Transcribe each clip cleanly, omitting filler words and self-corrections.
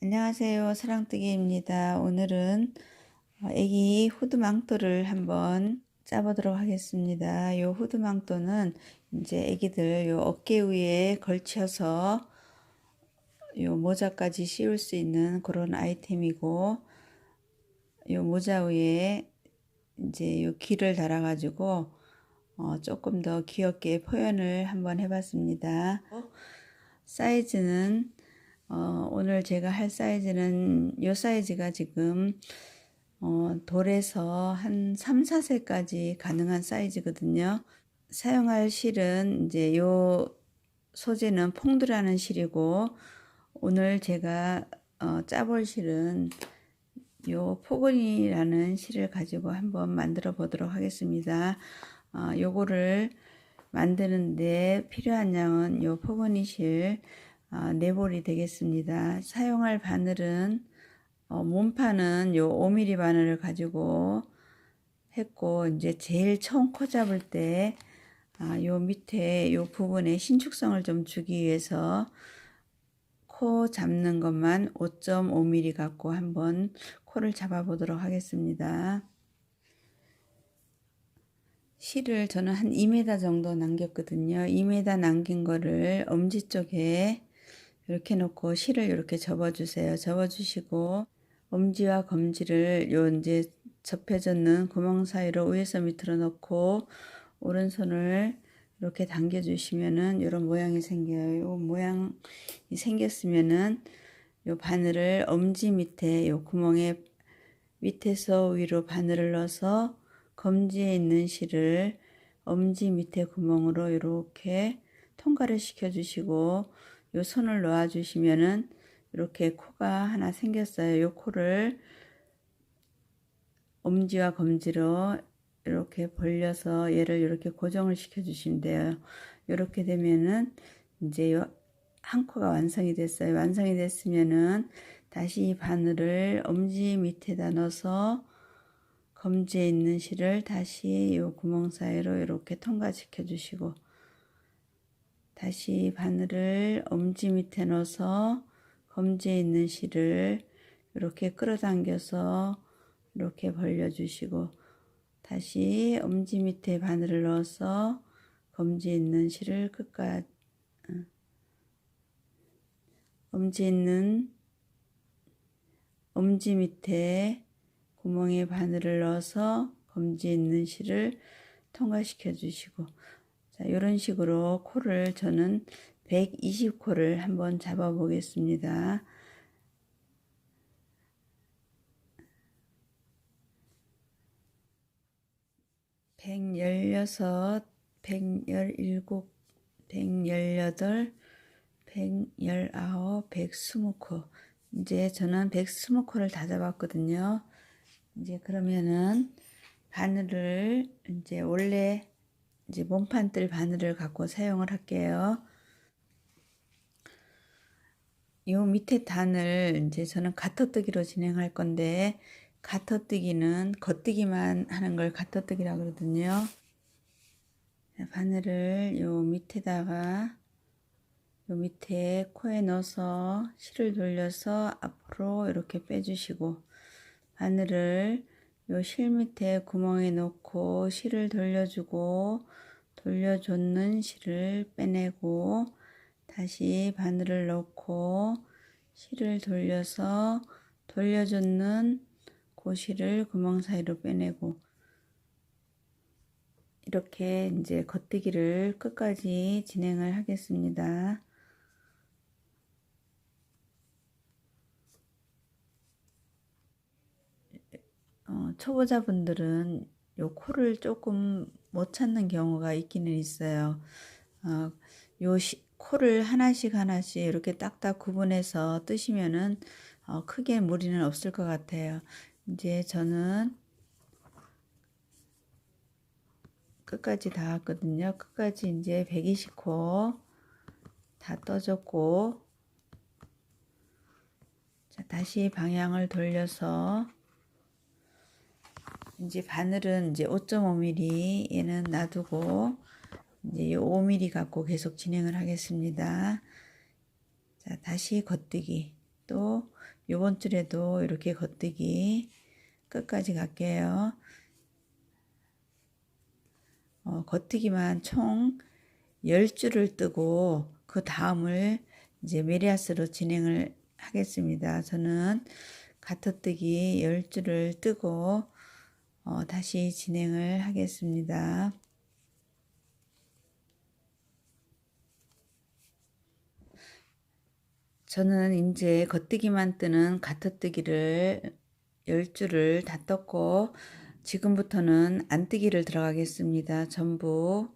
안녕하세요. 사랑뜨기입니다. 오늘은 애기 후드망토를 한번 짜보도록 하겠습니다. 요 후드망토는 이제 애기들 요 어깨 위에 걸쳐서 요 모자까지 씌울 수 있는 그런 아이템이고, 요 모자 위에 이제 요 귀를 달아가지고 조금 더 귀엽게 표현을 한번 해봤습니다. 사이즈는 오늘 제가 할 사이즈는 요 사이즈가 지금 돌에서 한 3, 4세까지 가능한 사이즈거든요. 사용할 실은 이제 요 소재는 퐁두라는 실이고, 오늘 제가 짜볼 실은 요 포근이라는 실을 가지고 한번 만들어 보도록 하겠습니다. 요거를 만드는데 필요한 양은 요 포근이 실 4볼이 되겠습니다. 사용할 바늘은 몸판은 요 5mm 바늘을 가지고 했고, 이제 제일 처음 코 잡을 때 요 밑에 요 부분에 신축성을 좀 주기 위해서 코 잡는 것만 5.5mm 갖고 한번 코를 잡아 보도록 하겠습니다. 실을 저는 한 2m 정도 남겼거든요. 2m 남긴 거를 엄지 쪽에 이렇게 놓고 실을 이렇게 접어주세요. 접어주시고 엄지와 검지를 요 이제 접혀졌는 구멍 사이로 위에서 밑으로 넣고 오른손을 이렇게 당겨주시면은 이런 모양이 생겨요. 요 모양이 생겼으면은 요 바늘을 엄지 밑에 요 구멍에 밑에서 위로 바늘을 넣어서 검지에 있는 실을 엄지 밑에 구멍으로 이렇게 통과를 시켜 주시고 요 손을 놓아 주시면은 이렇게 코가 하나 생겼어요. 요 코를 엄지와 검지로 이렇게 벌려서 얘를 이렇게 고정을 시켜 주시면 돼요. 이렇게 되면은 이제 한 코가 완성이 됐어요. 완성이 됐으면은 다시 이 바늘을 엄지 밑에다 넣어서 검지에 있는 실을 다시 요 구멍 사이로 이렇게 통과시켜 주시고, 다시 바늘을 엄지 밑에 넣어서 검지에 있는 실을 이렇게 끌어당겨서 이렇게 벌려주시고, 다시 엄지 밑에 바늘을 넣어서 검지에 있는 실을 끝까지 엄지 밑에 구멍에 바늘을 넣어서 검지에 있는 실을 통과시켜 주시고, 자, 이런 식으로 코를 저는 120코를 한번 잡아 보겠습니다. 116, 117, 118, 119, 120코. 이제 저는 120코를 다 잡았거든요. 이제 그러면은 바늘을 이제 원래 이제 몸판뜰 바늘을 갖고 사용을 할게요. 요 밑에 단을 이제 저는 가터뜨기로 진행할 건데, 가터뜨기는 겉뜨기만 하는 걸 가터뜨기라 그러거든요. 바늘을 요 밑에다가 요 밑에 코에 넣어서 실을 돌려서 앞으로 이렇게 빼주시고, 바늘을 요 실 밑에 구멍에 넣고 실을 돌려주고, 돌려줬는 실을 빼내고, 다시 바늘을 넣고 실을 돌려서 돌려줬는 그 실을 구멍 사이로 빼내고, 이렇게 이제 겉뜨기를 끝까지 진행을 하겠습니다. 초보자분들은 요 코를 조금 못 찾는 경우가 있기는 있어요. 요 코를 하나씩 하나씩 이렇게 딱딱 구분해서 뜨시면은 크게 무리는 없을 것 같아요. 이제 저는 끝까지 다 왔거든요. 끝까지 이제 120코 다 떠졌고, 자, 다시 방향을 돌려서 이제 바늘은 이제 5.5mm 얘는 놔두고 이제 5mm 갖고 계속 진행을 하겠습니다. 자, 다시 겉뜨기. 또 요번 줄에도 이렇게 겉뜨기 끝까지 갈게요. 겉뜨기만 총 10줄을 뜨고 그 다음을 이제 메리아스로 진행을 하겠습니다. 저는 가터뜨기 10줄을 뜨고 다시 진행을 하겠습니다. 저는 이제 겉뜨기만 뜨는 가터뜨기를 10줄을 다 떴고 지금부터는 안뜨기를 들어가겠습니다. 전부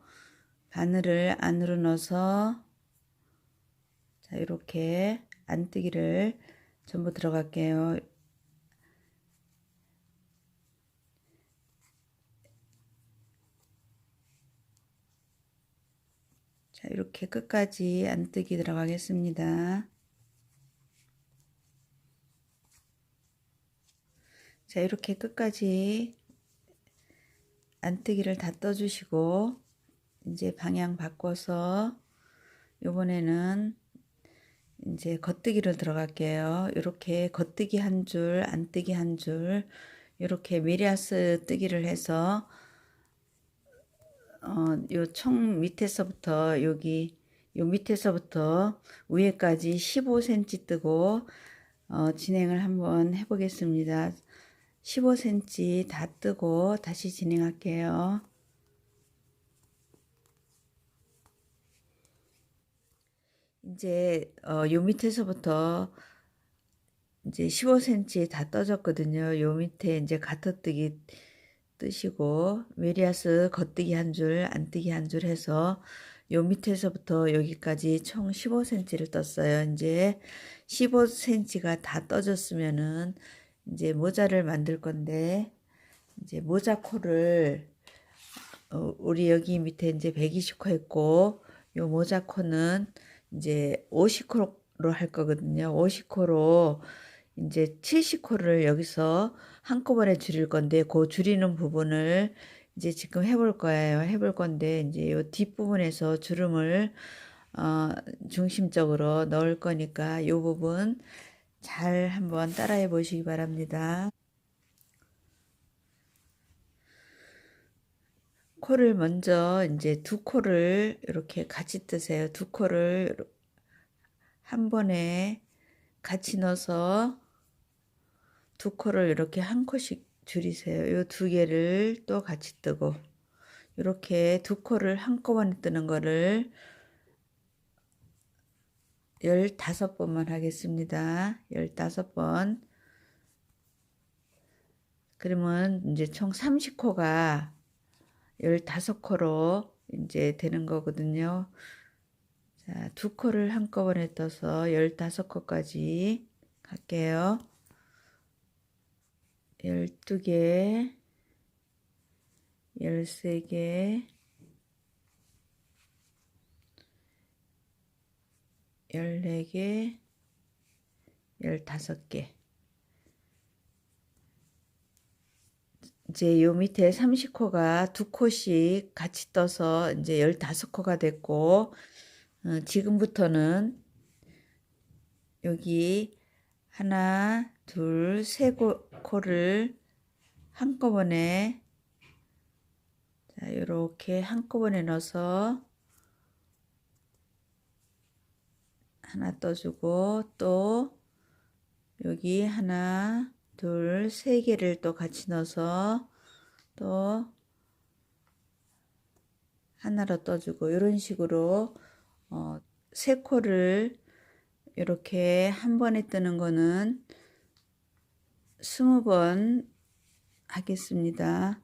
바늘을 안으로 넣어서 자 이렇게 안뜨기를 전부 들어갈게요. 자 이렇게 끝까지 안뜨기 들어가겠습니다. 자 이렇게 끝까지 안뜨기를 다 떠주시고 이제 방향 바꿔서 요번에는 이제 겉뜨기를 들어갈게요. 이렇게 겉뜨기 한 줄, 안뜨기 한 줄, 이렇게 메리아스 뜨기를 해서 요 총 밑에서부터 여기 요 밑에서부터 위에까지 15cm 뜨고 진행을 한번 해보겠습니다. 15cm 다 뜨고 다시 진행할게요. 이제 요 밑에서부터 이제 15cm 다 떠졌거든요. 요 밑에 이제 가터뜨기 뜨시고 메리아스 겉뜨기 한 줄, 안뜨기 한 줄 해서 요 밑에서부터 여기까지 총 15cm를 떴어요. 이제 15cm가 다 떠졌으면은 이제 모자를 만들 건데 이제 모자 코를 우리 여기 밑에 이제 120코 했고 요 모자 코는 이제 50코로 할 거거든요. 50코로 이제 70코를 여기서 한꺼번에 줄일 건데 그 줄이는 부분을 이제 지금 해볼 거예요. 해볼 건데 이제 요 뒷부분에서 주름을 중심적으로 넣을 거니까 요 부분 잘 한번 따라해 보시기 바랍니다. 코를 먼저 이제 두 코를 이렇게 같이 뜨세요. 두 코를 한 번에 같이 넣어서 두 코를 이렇게 한 코씩 줄이세요. 요 두 개를 또 같이 뜨고 이렇게 두 코를 한꺼번에 뜨는 거를 15번만 하겠습니다. 15번. 그러면 이제 총 30코가 15코로 이제 되는 거거든요. 자, 두 코를 한꺼번에 떠서 15코까지 갈게요. 12개, 13개, 14개, 15개. 이제 요 밑에 30코가 두 코씩 같이 떠서 이제 15코가 됐고, 지금부터는 여기 하나, 둘, 세 코를 한꺼번에 자, 이렇게 한꺼번에 넣어서 하나 떠주고 또 여기 하나, 둘, 세 개를 또 같이 넣어서 또 하나로 떠주고 이런 식으로 세 코를 이렇게 한 번에 뜨는 거는 20번 하겠습니다.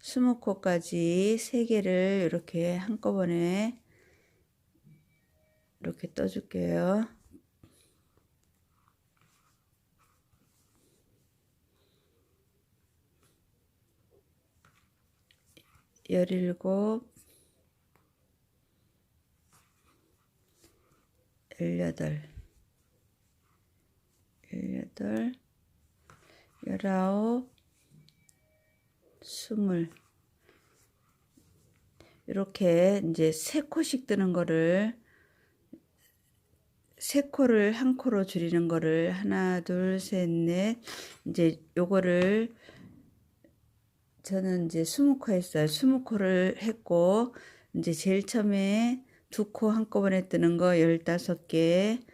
20코까지 세 개를 이렇게 한꺼번에 이렇게 떠줄게요. 17, 18, 19, 20 이렇게 이제 세 코씩 뜨는 거를 세 코를 한 코로 줄이는 거를 하나, 둘, 셋, 넷. 이제 요거를 저는 이제 20코 했어요. 20코를 했고, 이제 제일 처음에 2코 한꺼번에 뜨는 거 15개,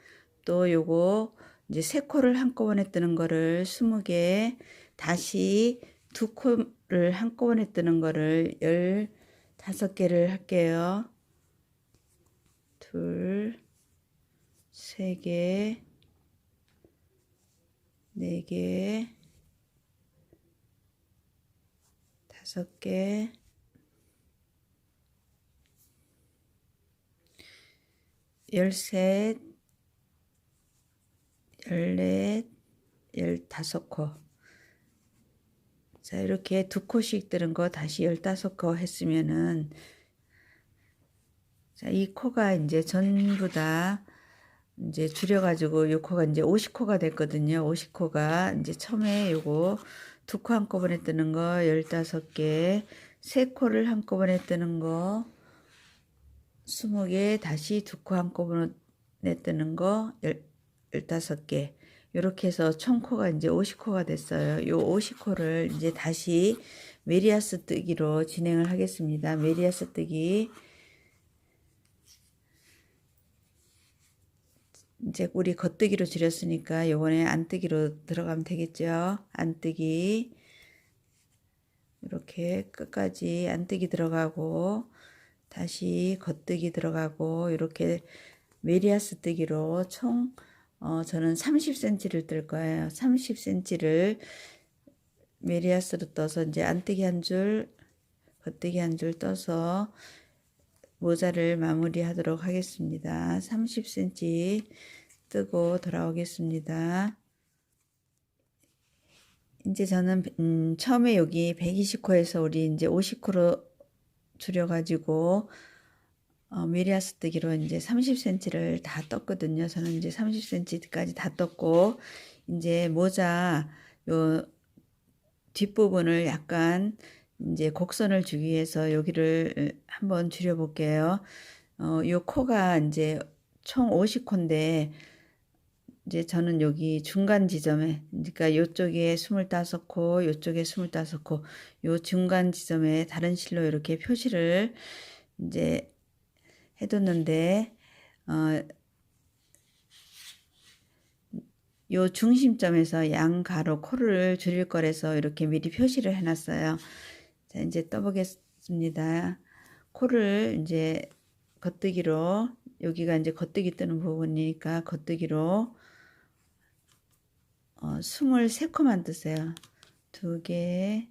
또 요거 이제 3코를 한꺼번에 뜨는 거를 20개, 다시 2코를 한꺼번에 뜨는 거를 15개를 할게요. 둘, 세 개, 네 개, 5개, 13, 14, 15코. 자, 이렇게 2코씩 뜨는 거 다시 15코 했으면은, 자, 이 코가 이제 전부 다 이제 줄여가지고 요 코가 이제 50코가 됐거든요. 50코가 이제 처음에 요거 2코 한꺼번에 뜨는 거 15개, 3코를 한꺼번에 뜨는 거 20개, 다시 2코 한꺼번에 뜨는 거 15개. 이렇게 해서 총 코가 이제 50코가 됐어요. 요 50코를 이제 다시 메리아스 뜨기로 진행을 하겠습니다. 메리아스 뜨기. 이제 우리 겉뜨기로 줄였으니까 요번에 안뜨기로 들어가면 되겠죠. 안뜨기. 이렇게 끝까지 안뜨기 들어가고 다시 겉뜨기 들어가고 이렇게 메리아스 뜨기로 총 저는 30cm를 뜰 거예요. 30cm를 메리아스로 떠서 이제 안뜨기 한 줄, 겉뜨기 한 줄 떠서 모자를 마무리하도록 하겠습니다. 30cm 뜨고 돌아오겠습니다. 이제 저는 처음에 여기 120코에서 우리 이제 50코로 줄여가지고 메리아스 뜨기로 이제 30cm를 다 떴거든요. 저는 이제 30cm까지 다 떴고 이제 모자 요 뒷부분을 약간 이제 곡선을 주기 위해서 여기를 한번 줄여 볼게요. 요 코가 이제 총 50코인데 이제 저는 여기 중간 지점에, 그러니까 요쪽에 25코, 요쪽에 25코, 요 중간 지점에 다른 실로 이렇게 표시를 이제 해뒀는데, 요 중심점에서 양가로 코를 줄일 거라서 이렇게 미리 표시를 해놨어요. 자, 이제 떠보겠습니다. 코를 이제 겉뜨기로, 여기가 이제 겉뜨기 뜨는 부분이니까 겉뜨기로 23코만 뜨세요. 2개,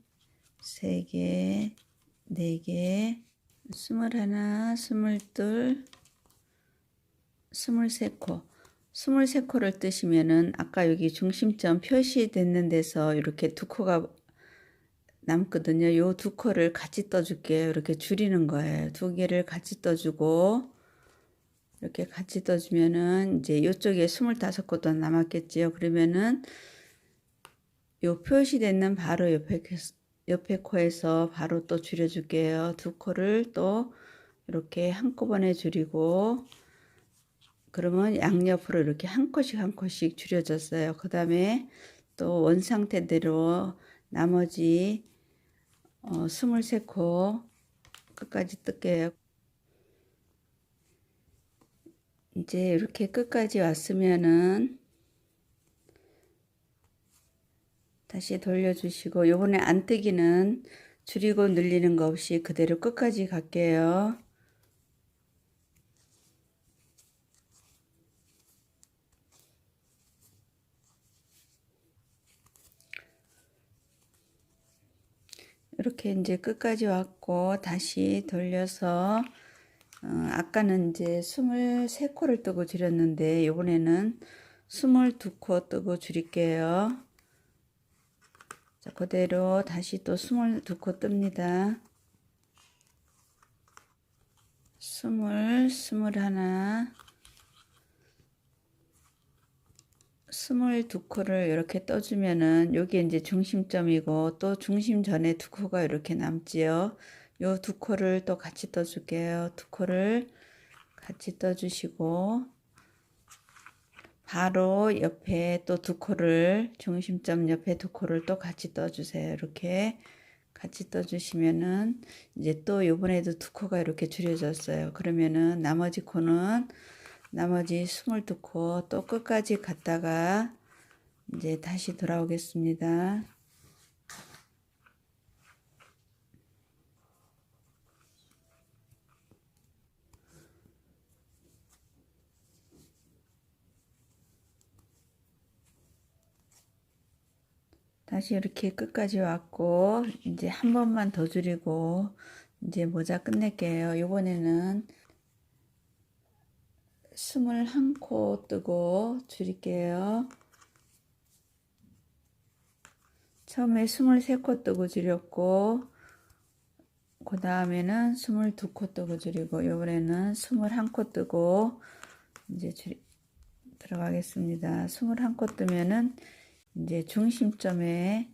3개, 4개, 21, 22, 23코. 23코를 뜨시면은 아까 여기 중심점 표시됐는 데서 이렇게 2코가 남거든요. 요 2코를 같이 떠줄게요. 이렇게 줄이는 거예요. 2개를 같이 떠주고 이렇게 같이 떠주면은 이제 이쪽에 25코도 남았겠지요. 그러면은 요 표시되는 바로 옆에 코에서 바로 또 줄여줄게요. 2코를 또 이렇게 한꺼번에 줄이고 그러면 양옆으로 이렇게 한 코씩 줄여졌어요. 그 다음에 또 원상태대로 나머지 23코 끝까지 뜰게요. 이제 이렇게 끝까지 왔으면은 다시 돌려주시고 요번에 안뜨기는 줄이고 늘리는 거 없이 그대로 끝까지 갈게요. 이렇게 이제 끝까지 왔고 다시 돌려서 아까는 이제 23코를 뜨고 줄였는데 요번에는 22코 뜨고 줄일게요. 자, 그대로 다시 또 22코 뜹니다. 20, 21, 22코를 이렇게 떠주면은 여기 이제 중심점이고 또 중심 전에 2코가 이렇게 남지요. 요 2코를 또 같이 떠줄게요. 2코를 같이 떠주시고 바로 옆에 또 두 코를, 중심점 옆에 두 코를 또 같이 떠주세요. 이렇게 같이 떠주시면은 이제 또 요번에도 두 코가 이렇게 줄여졌어요. 그러면은 나머지 코는 나머지 22코 또 끝까지 갔다가 이제 다시 돌아오겠습니다. 다시 이렇게 끝까지 왔고 이제 한 번만 더 줄이고 이제 모자 끝낼게요. 이번에는 21코 뜨고 줄일게요. 처음에 23코 뜨고 줄였고 그 다음에는 22코 뜨고 줄이고 이번에는 21코 뜨고 이제 들어가겠습니다. 21코 뜨면은 이제 중심점에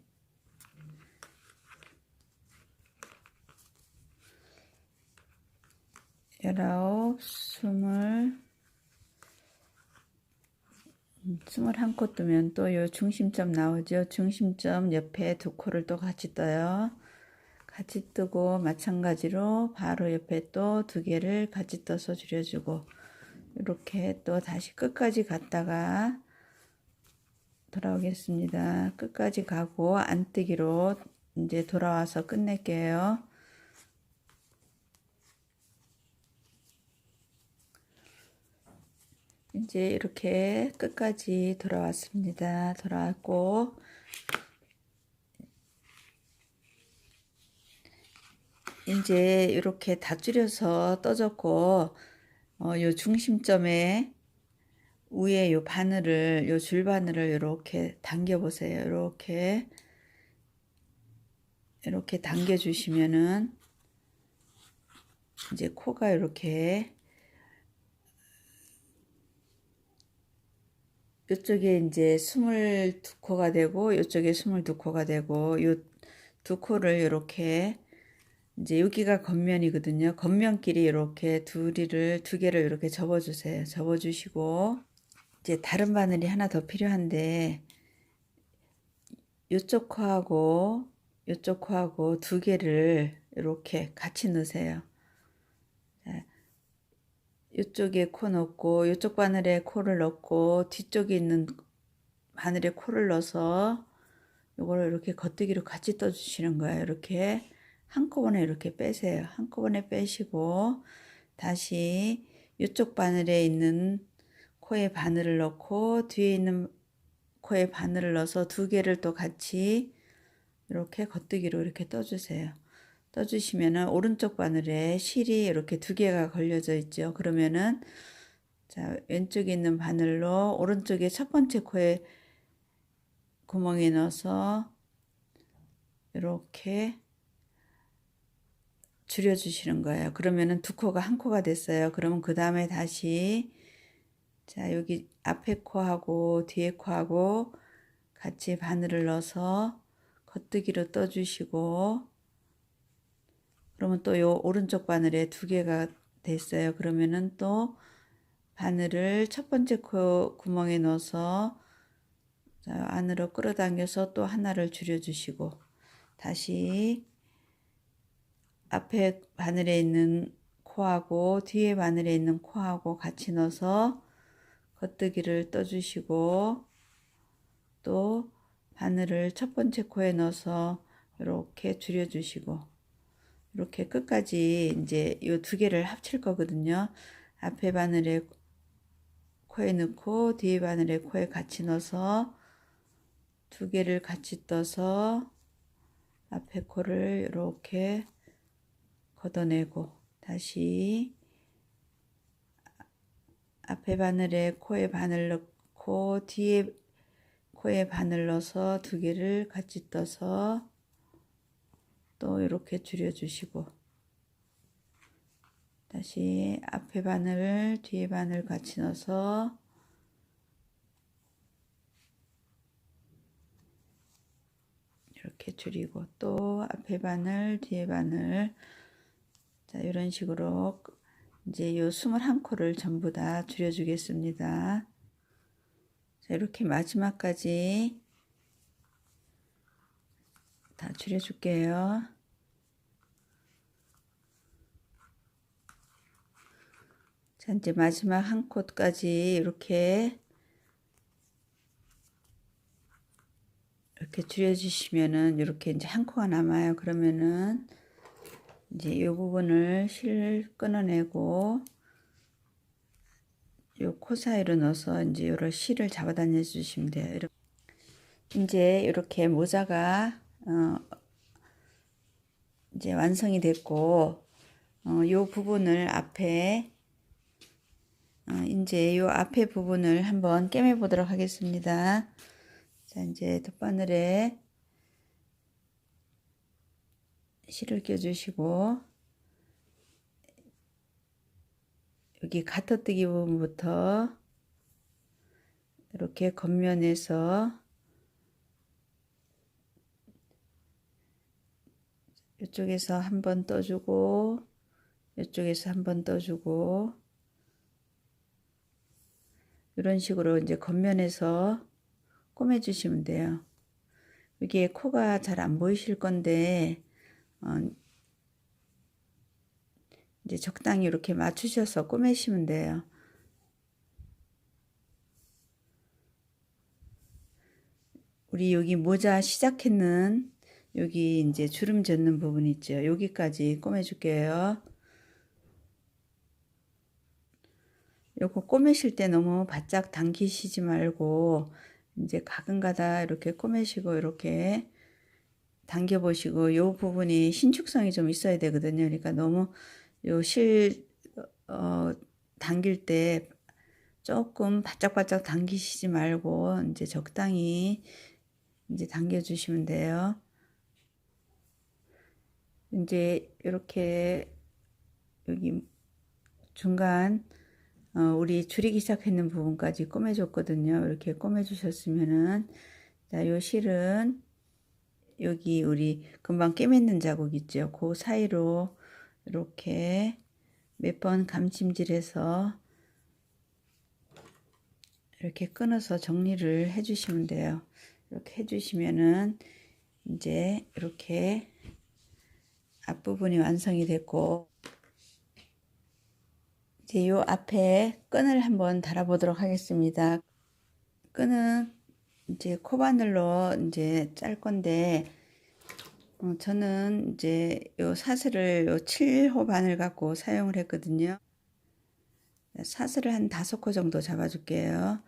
19, 21코 뜨면 또 요 중심점 나오죠. 중심점 옆에 두 코를 또 같이 떠요. 같이 뜨고 마찬가지로 바로 옆에 또 두 개를 같이 떠서 줄여주고 이렇게 또 다시 끝까지 갔다가 돌아오겠습니다. 끝까지 가고 안뜨기로 이제 돌아와서 끝낼게요. 이제 이렇게 끝까지 돌아왔습니다. 돌아왔고 이제 이렇게 다 줄여서 떠졌고 요 중심점에 위에 요 바늘을 요 줄바늘을 이렇게 당겨 보세요. 이렇게 당겨 주시면은 이제 코가 이렇게 이쪽에 이제 22코가 되고 이쪽에 22코가 되고 요 두 코를 이렇게 이제 여기가 겉면이거든요. 겉면끼리 이렇게 두 개를 이렇게 접어 주세요. 접어 주시고 이제 다른 바늘이 하나 더 필요한데 요쪽 코하고 요쪽 코하고 두 개를 이렇게 같이 넣으세요. 이쪽에 코 넣고 이쪽 바늘에 코를 넣고 뒤쪽에 있는 바늘에 코를 넣어서 요거를 이렇게 겉뜨기로 같이 떠 주시는 거예요. 이렇게 한꺼번에 이렇게 빼세요. 한꺼번에 빼시고 다시 이쪽 바늘에 있는 코에 바늘을 넣고 뒤에 있는 코에 바늘을 넣어서 두 개를 또 같이 이렇게 겉뜨기로 이렇게 떠주세요. 떠주시면은 오른쪽 바늘에 실이 이렇게 두 개가 걸려져 있죠. 그러면은 자 왼쪽에 있는 바늘로 오른쪽에 첫 번째 코에 구멍에 넣어서 이렇게 줄여 주시는 거예요. 그러면은 두 코가 한 코가 됐어요. 그러면 그 다음에 다시 자 여기 앞에 코하고 뒤에 코하고 같이 바늘을 넣어서 겉뜨기로 떠주시고 그러면 또 요 오른쪽 바늘에 두 개가 됐어요. 그러면은 또 바늘을 첫 번째 코 구멍에 넣어서 자, 안으로 끌어당겨서 또 하나를 줄여주시고 다시 앞에 바늘에 있는 코하고 뒤에 바늘에 있는 코하고 같이 넣어서 겉뜨기를 떠주시고 또 바늘을 첫 번째 코에 넣어서 이렇게 줄여주시고 이렇게 끝까지 이제 이 두 개를 합칠 거거든요. 앞에 바늘에 코에 넣고 뒤에 바늘에 코에 같이 넣어서 두 개를 같이 떠서 앞에 코를 이렇게 걷어내고 다시 앞에 바늘에 코에 바늘 넣고 뒤에 코에 바늘 넣어서 두 개를 같이 떠서 또 이렇게 줄여주시고 다시 앞에 바늘 뒤에 바늘 같이 넣어서 이렇게 줄이고 또 앞에 바늘 뒤에 바늘 자 이런 식으로 이제 요 21코를 전부 다 줄여 주겠습니다. 자, 이렇게 마지막까지 다 줄여줄게요. 자, 이제 마지막 한 콧까지 이렇게 줄여주시면은 이렇게 이제 한 코가 남아요. 그러면은 이제 이 부분을 실 끊어내고 요 코 사이로 넣어서 이제 요런 실을 잡아다녀 주시면 돼요. 이렇게 이제 이렇게 모자가 이제 완성이 됐고 요 부분을 앞에 이제 요 앞에 부분을 한번 꿰매 보도록 하겠습니다. 자, 이제 덧바늘에 실을 껴주시고 여기 가터뜨기 부분부터 이렇게 겉면에서 이쪽에서 한번 떠주고 이쪽에서 한번 떠주고 이런 식으로 이제 겉면에서 꼬매 주시면 돼요. 이게 코가 잘 안 보이실 건데 이제 적당히 이렇게 맞추셔서 꼬매시면 돼요. 우리 여기 모자 시작했는 여기 이제 주름 젖는 부분 있죠. 여기까지 꼬매 줄게요. 요거 꼬매실 때 너무 바짝 당기시지 말고 이제 가끔가다 이렇게 꼬매시고 이렇게 당겨 보시고 요 부분이 신축성이 좀 있어야 되거든요. 그러니까 너무 요 당길 때 조금 바짝바짝 당기시지 말고 이제 적당히 이제 당겨 주시면 돼요. 이제 이렇게 여기 중간 우리 줄이기 시작했는 부분까지 꼬매줬거든요. 이렇게 꼬매주셨으면은 자, 요 실은 여기 우리 금방 꿰맸는 자국 있죠. 그 사이로 이렇게 몇 번 감침질해서 이렇게 끊어서 정리를 해주시면 돼요. 이렇게 해주시면은 이제 이렇게 앞부분이 완성이 됐고 이제 요 앞에 끈을 한번 달아보도록 하겠습니다. 끈은 이제 코바늘로 이제 짤 건데 저는 이제 요 사슬을 요 7호 바늘 갖고 사용을 했거든요. 사슬을 한 5코 정도 잡아줄게요.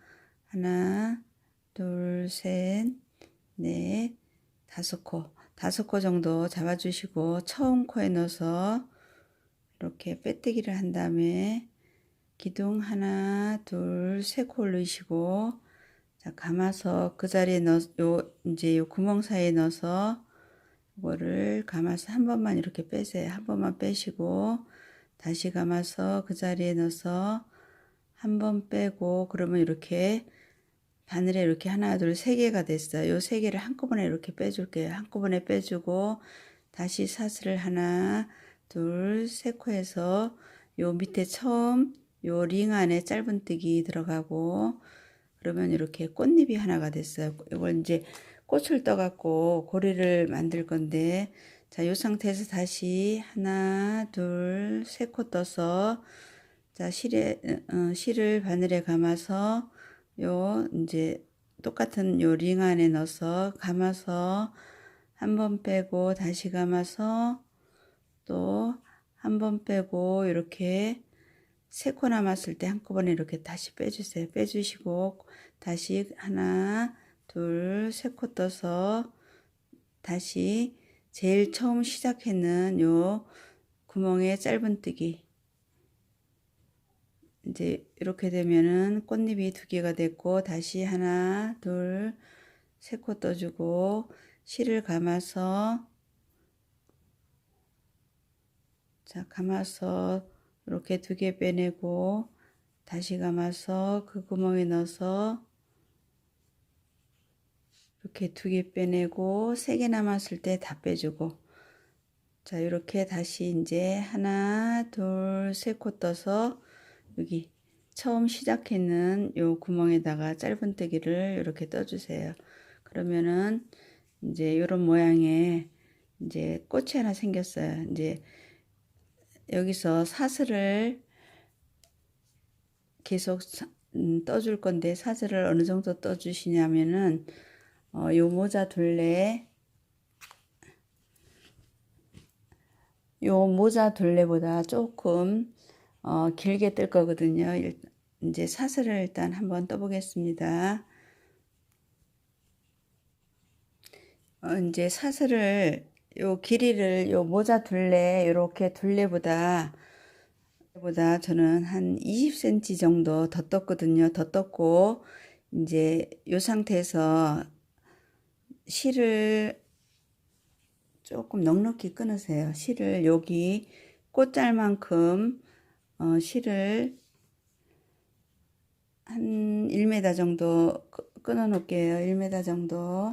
하나, 둘, 셋, 넷, 5코. 5코 정도 잡아주시고 처음 코에 넣어서 이렇게 빼뜨기를 한 다음에 기둥 하나, 둘, 세 코 올리시고 자, 감아서 그 자리에 이제 요 구멍 사이에 넣어서 이거를 감아서 한 번만 이렇게 빼세요. 한 번만 빼시고 다시 감아서 그 자리에 넣어서 한 번 빼고 그러면 이렇게 바늘에 이렇게 하나, 둘, 세 개가 됐어요. 요 세 개를 한꺼번에 이렇게 빼줄게요. 한꺼번에 빼주고 다시 사슬을 하나, 둘, 세 코 해서 요 밑에 처음 요 링 안에 짧은뜨기 들어가고 그러면 이렇게 꽃잎이 하나가 됐어요. 이걸 이제 꽃을 떠갖고 고리를 만들 건데 자, 요 상태에서 다시 하나, 둘, 세 코 떠서 자, 실을 바늘에 감아서 요 이제 똑같은 요 링 안에 넣어서 감아서 한 번 빼고 다시 감아서 또 한 번 빼고 이렇게 3코 남았을 때 한꺼번에 이렇게 다시 빼주세요. 빼주시고 다시 하나, 둘, 3코 떠서 다시 제일 처음 시작했는 요 구멍에 짧은뜨기 이제 이렇게 되면은 꽃잎이 2개가 됐고 다시 하나, 둘, 3코 떠주고 실을 감아서 자, 감아서 이렇게 2개 빼내고 다시 감아서 그 구멍에 넣어서 이렇게 2개 빼내고 3개 남았을 때 다 빼주고 자, 이렇게 다시 이제 하나, 둘, 3코 떠서 여기 처음 시작했는 요 구멍에다가 짧은뜨기를 이렇게 떠주세요. 그러면은 이제 요런 모양의 이제 꽃이 하나 생겼어요. 이제 여기서 사슬을 계속 떠줄 건데, 사슬을 어느 정도 떠주시냐면은 요 모자 둘레보다 조금 길게 뜰 거거든요. 이제 사슬을 일단 한번 떠보겠습니다. 이제 사슬을 요 길이를 요 모자 둘레 요렇게 둘레보다 저는 한 20cm 정도 더 떴거든요. 더 떴고 이제 요 상태에서 실을 조금 넉넉히 끊으세요. 실을 여기 꽃잘만큼 실을 한 1m 정도 끊어 놓을게요. 1m 정도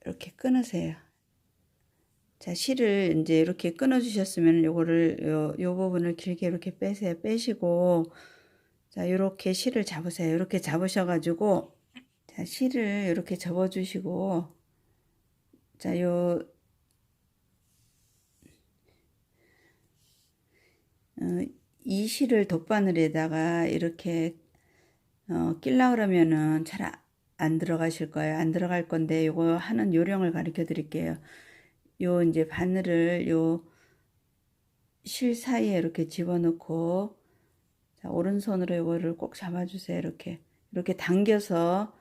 이렇게 끊으세요. 자, 실을 이제 이렇게 끊어 주셨으면 요거를 요 부분을 길게 이렇게 빼세요. 빼시고 자, 요렇게 실을 잡으세요. 이렇게 잡으셔 가지고 자, 실을 이렇게 접어 주시고 자, 이 실을 돗바늘에다가 이렇게 끼려 그러면은 잘 안 들어가실 거예요. 안 들어갈 건데 요거 하는 요령을 가르쳐 드릴게요. 요 이제 바늘을 요 실 사이에 이렇게 집어넣고 자, 오른손으로 요거를 꼭 잡아주세요. 이렇게 당겨서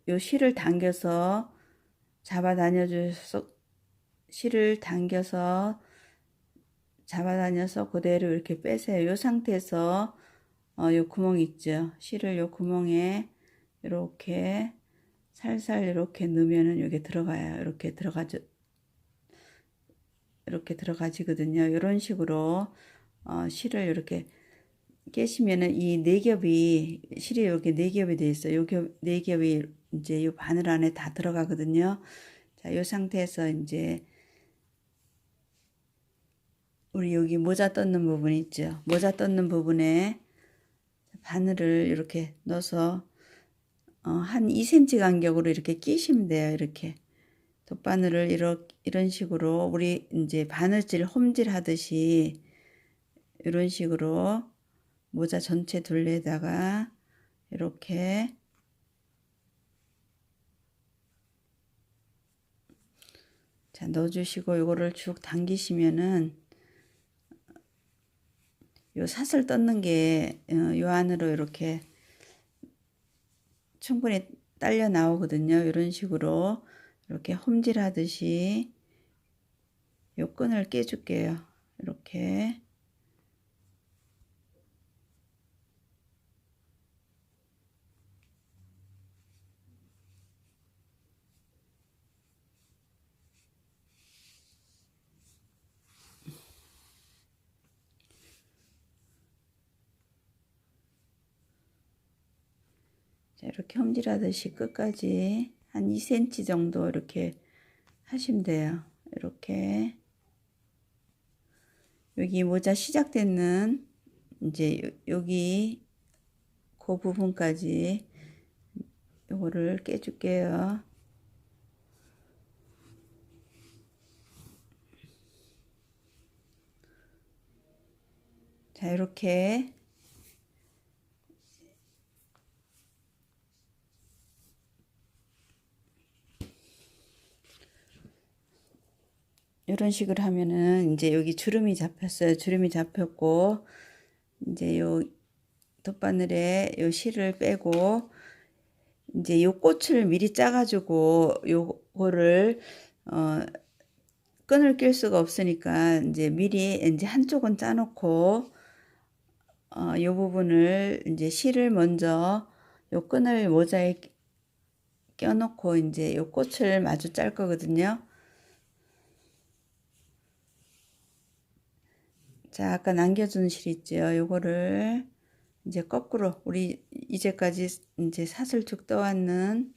요 실을 당겨서 잡아다녀 주셔서 실을 당겨서 잡아다녀서 그대로 이렇게 빼세요. 요 상태에서 요 구멍 있죠. 실을 요 구멍에 이렇게 살살 이렇게 넣으면은 여기 들어가요. 이렇게 들어가지거든요. 이런 식으로 실을 이렇게 깨시면은 이 네 겹이 실이 여기 네 겹이 돼 있어요. 네 겹이 이제 요 바늘 안에 다 들어가거든요. 자, 요 상태에서 이제 우리 여기 모자 떴는 부분 있죠. 모자 떴는 부분에 바늘을 이렇게 넣어서 한 2cm 간격으로 이렇게 끼시면 돼요. 이렇게 돗바늘을 이런 식으로 우리 이제 바느질 홈질 하듯이 이런 식으로 모자 전체 둘레에다가 이렇게 자 넣어주시고 이거를 쭉 당기시면은 요 사슬 떴는 게 요 안으로 이렇게 충분히 딸려 나오거든요. 이런 식으로 이렇게 홈질 하듯이 요 끈을 깨줄게요. 이렇게 자, 이렇게 홈질하듯이 끝까지 한 2cm 정도 이렇게 하시면 돼요. 이렇게 여기 모자 시작되는 이제 여기 그 부분까지 요거를 깨줄게요. 자, 이렇게 이런 식으로 하면은 이제 여기 주름이 잡혔어요. 주름이 잡혔고 이제 요 돗바늘에 요 실을 빼고 이제 요 꽃을 미리 짜가지고 요거를 끈을 낄 수가 없으니까 이제 미리 이제 한쪽은 짜놓고 요 부분을 이제 실을 먼저 요 끈을 모자에 껴놓고 이제 요 꽃을 마주 짤 거거든요. 자, 아까 남겨준 실 있죠. 요거를 이제 거꾸로 우리 이제까지 이제 사슬 쭉 떠왔는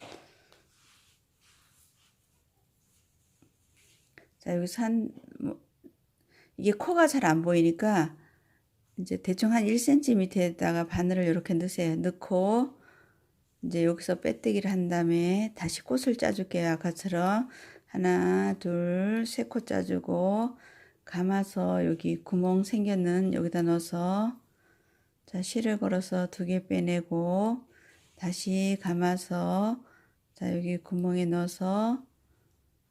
자, 여기서 이게 코가 잘 안 보이니까 이제 대충 한 1cm 밑에다가 바늘을 이렇게 넣으세요. 넣고 이제 여기서 빼뜨기를 한 다음에 다시 꽃을 짜줄게요. 아까처럼 하나, 둘, 세 코 짜주고 감아서 여기 구멍 생겼는 여기다 넣어서 자, 실을 걸어서 2개 빼내고 다시 감아서 자, 여기 구멍에 넣어서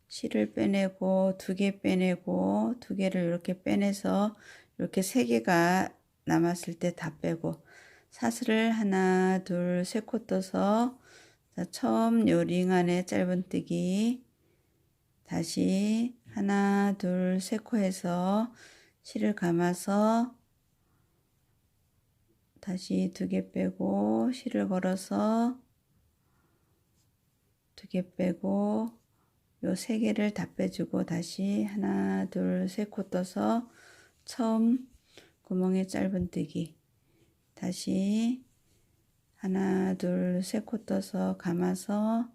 실을 빼내고 2개 빼내고 2개를 이렇게 빼내서 이렇게 3개가 남았을 때 다 빼고 사슬을 하나, 둘, 세 코 떠서 자, 처음 요 링 안에 짧은뜨기 다시 하나, 둘, 세 코 해서 실을 감아서 다시 2개 빼고 실을 걸어서 2개 빼고 요 3개를 다 빼주고 다시 하나, 둘, 세 코 떠서 처음 구멍에 짧은뜨기 다시 하나, 둘, 세 코 떠서 감아서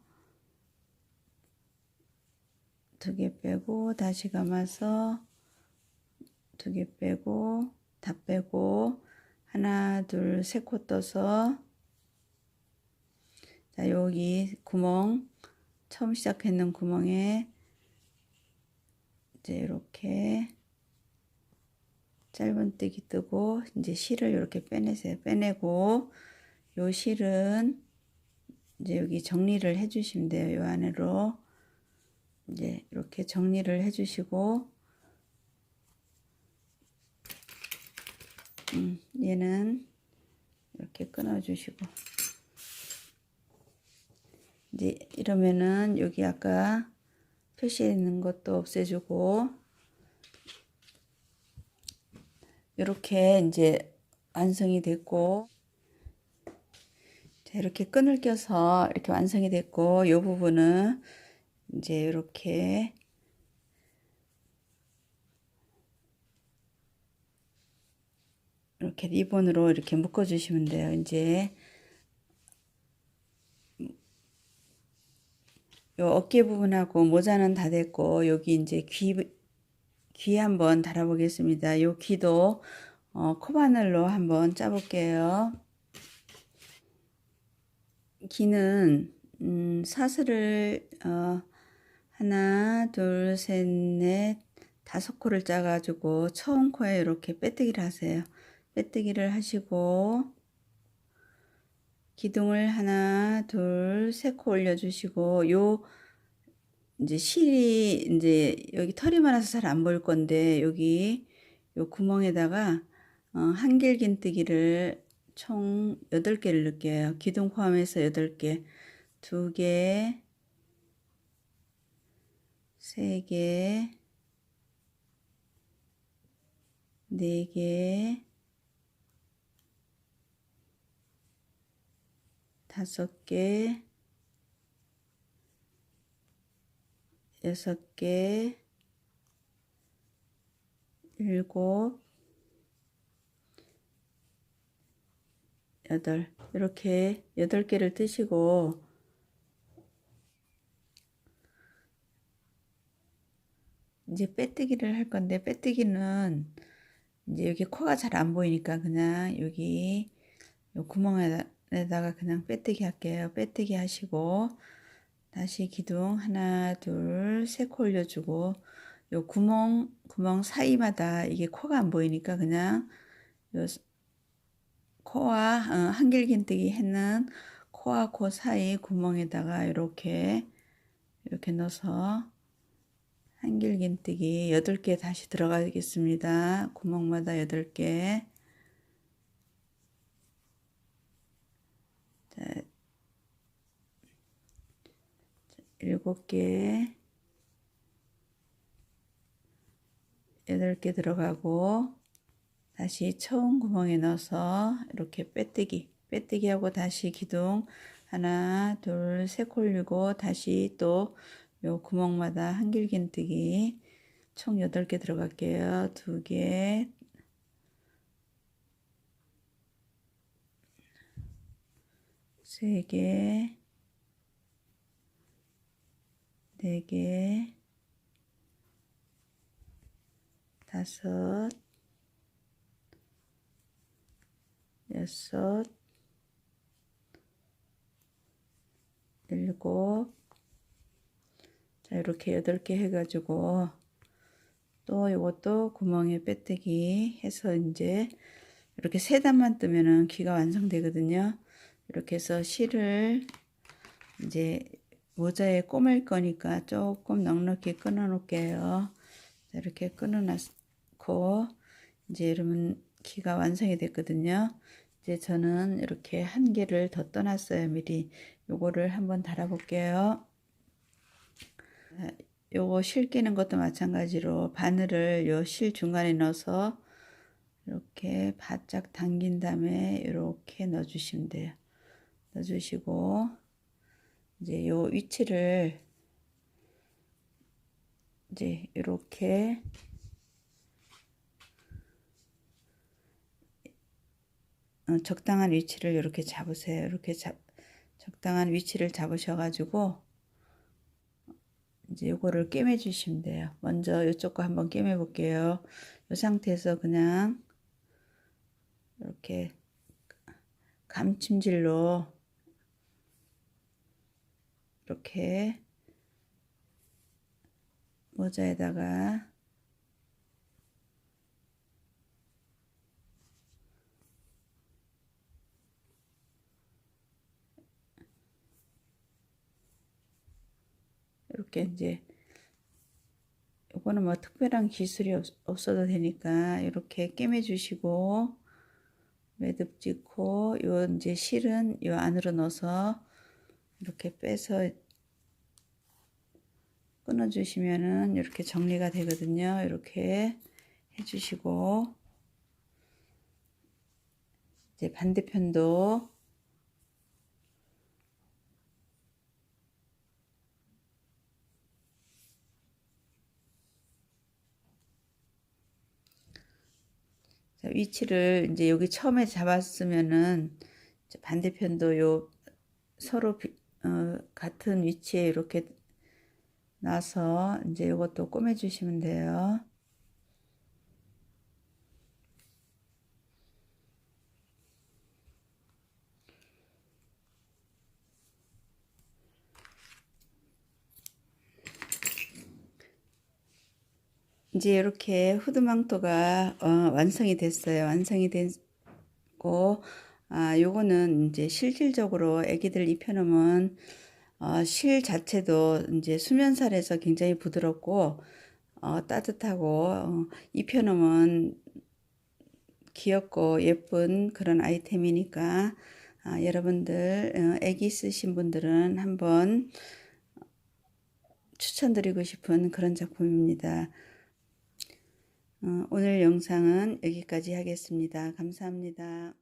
2개 빼고 다시 감아서 2개 빼고 다 빼고 하나, 둘, 세 코 떠서 자, 여기 구멍 처음 시작했는 구멍에 이제 이렇게 짧은뜨기 뜨고 이제 실을 이렇게 빼내세요. 빼내고 요 실은 이제 여기 정리를 해 주시면 돼요. 요 안으로 이제 이렇게 정리를 해 주시고 얘는 이렇게 끊어 주시고 이제 이러면은 여기 아까 표시해 있는 것도 없애주고 이렇게 이제 완성이 됐고 자, 이렇게 끈을 껴서 이렇게 완성이 됐고 이 부분은 이제 이렇게 리본으로 이렇게 묶어 주시면 돼요. 이제 요 어깨 부분하고 모자는 다 됐고 여기 이제 귀 한번 달아 보겠습니다. 요 귀도 코바늘로 한번 짜 볼게요. 귀는 사슬을 하나, 둘, 셋, 넷, 5코를 짜가지고 처음 코에 이렇게 빼뜨기를 하세요. 빼뜨기를 하시고 기둥을 하나, 둘, 세 코 올려주시고 요 이제 실이 이제 여기 털이 많아서 잘 안 보일 건데 여기 요 구멍에다가 한길긴뜨기를 총 8개를 넣을게요. 기둥 포함해서 8개, 2개, 3개, 4개, 5개, 6개, 7, 8 이렇게 8개를 뜨시고 이제 빼뜨기를 할 건데 빼뜨기는 이제 여기 코가 잘 안 보이니까 그냥 여기 요 구멍에다가 그냥 빼뜨기 할게요. 빼뜨기 하시고 다시 기둥 하나, 둘, 세 코 올려주고 요 구멍 사이마다 이게 코가 안 보이니까 그냥 요 코와 한길긴뜨기 했는 코와 코 사이 구멍에다가 이렇게 넣어서 한길긴뜨기 8개 다시 들어가겠습니다. 구멍마다 8개. 자, 7개, 8개 들어가고 다시 처음 구멍에 넣어서 이렇게 빼뜨기 하고 다시 기둥 하나, 둘, 세 코 올리고 다시 또 요 구멍마다 한길긴뜨기 총 8개 들어갈게요. 2개, 3개, 4개, 5, 여섯, 일곱. 자, 이렇게 8개 해가지고 또 이것도 구멍에 빼뜨기 해서 이제 이렇게 3단만 뜨면은 귀가 완성되거든요. 이렇게 해서 실을 이제 모자에 꿰맬 거니까 조금 넉넉히 끊어 놓을게요. 자, 이렇게 끊어 놨고 이제 여러분 귀가 완성이 됐거든요. 이제 저는 이렇게 1개를 더 떠났어요. 미리 요거를 한번 달아 볼게요. 요거 실 끼는 것도 마찬가지로 바늘을 요 실 중간에 넣어서 이렇게 바짝 당긴 다음에 이렇게 넣어 주시면 돼요. 넣어 주시고 이제 요 위치를 이제 이렇게 적당한 위치를 이렇게 잡으세요. 이렇게 적당한 위치를 잡으셔가지고 이제 요거를 꿰매 주시면 돼요. 먼저 이쪽 거 한번 꿰매 볼게요. 이 상태에서 그냥 이렇게 감침질로 이렇게 모자에다가 이렇게 이제 요거는 뭐 특별한 기술이 없어도 되니까 이렇게 꿰매 주시고 매듭 짓고 요 이제 실은 요 안으로 넣어서 이렇게 빼서 끊어 주시면은 이렇게 정리가 되거든요. 이렇게 해 주시고 이제 반대편도 위치를 이제 여기 처음에 잡았으면은 이제 반대편도 요 서로 같은 위치에 이렇게 놔서 이제 이것도 꿰매 주시면 돼요. 이제 이렇게 후드망토가 완성이 됐어요. 완성이 됐고, 요거는 이제 실질적으로 애기들 입혀놓으면 실 자체도 이제 수면살에서 굉장히 부드럽고 따뜻하고 입혀놓으면 귀엽고 예쁜 그런 아이템이니까 여러분들 애기 있으신 분들은 한번 추천드리고 싶은 그런 작품입니다. 오늘 영상은 여기까지 하겠습니다. 감사합니다.